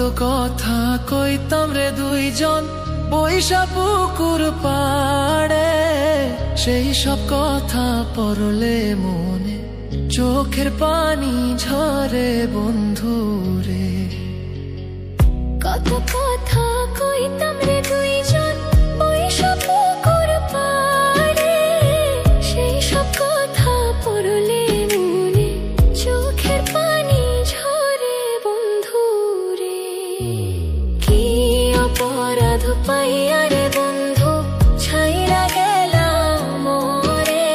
কথা কইতাম রে দুইজন বৈশা পুকুর পাড়ে, সেই সব কথা পড়লে মনে চোখের পানি ঝরে বন্ধু রে। কত কথা কইতাম রে দুইজন বৈশা পুকুর পাড়ে, সেই সব কথা পড়লে মনে চোখের পানি ঝরে বন্ধু রে। কি অপরাধ পাইয়া রে বন্ধু ছাইরা গেলাম মোরে,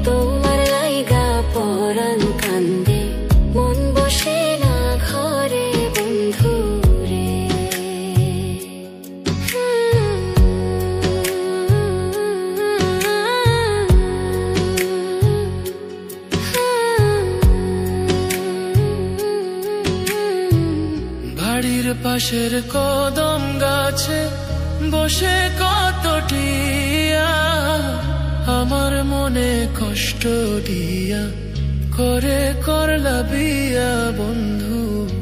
তোমার লাইগা পরাণ কান্দে মন বসে না ঘরে বন্ধু রে। বাড়ির পাশের কদম গাছে বসে কত টিয়া, আমার মনে কষ্ট দিয়া করে করলা বিয়া বন্ধু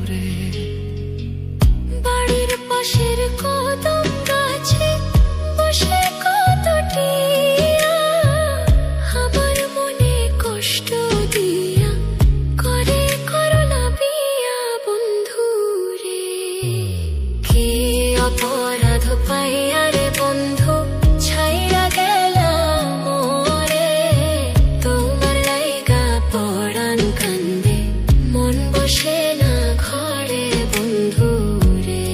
রে। বাড়ির পাশের কদম গাছে বসে কত টিয়া, আমার মনে কষ্ট দিয়া করে করলা বিয়া বন্ধু রে। কি অপরাধ পাইয়া রে বন্ধু ছাইরা গেলাম মোরে, তোমার লাইগা পরাণ কান্দে মন বসে না ঘরে বন্ধু রে।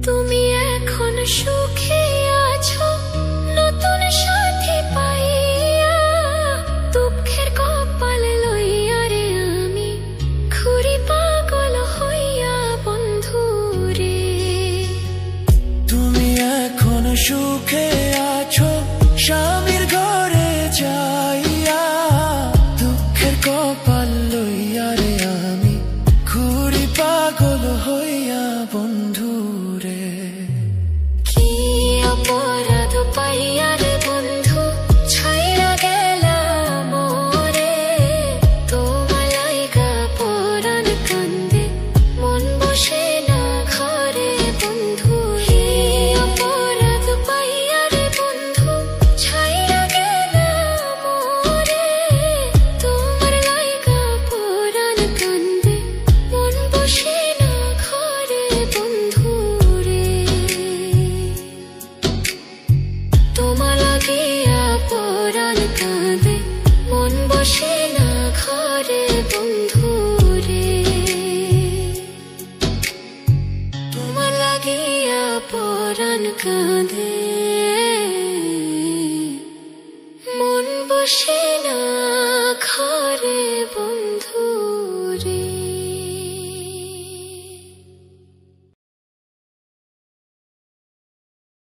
তুমি এখন সুখে আছো নতুন সাথী পাইয়া, দুঃখের কপাল লইয়া রে আমি ঘুরি পাগল হইয়া বন্ধু রে। তুমি এখন সুখে আছো স্বামীর ঘরে যাইয়া, দুঃখের কপাল লইয়া রে আমি ঘুরি পাগল হইয়া বন্ধু রে। কি অপরাধ পাইয়া রে বন্ধু ছাইরা গেলাম মোরে, তোমার লাইগা পরাণ কান্দে মন বসে না ঘরে বন্ধু রে। অপরাধ পাইয়া রে বন্ধু ছাইরা গেলাম মোরে, তোমার লাইগা পরাণ কান্দে মন বসে না ঘরে বন্ধু রে। তোমার লাগিয়া পরাণ কাঁদে মন বসে না ঘরে বন্ধু রে। তোমার লাগিয়া পরাণ কাঁদে মন বসে না ঘরে বন্ধু।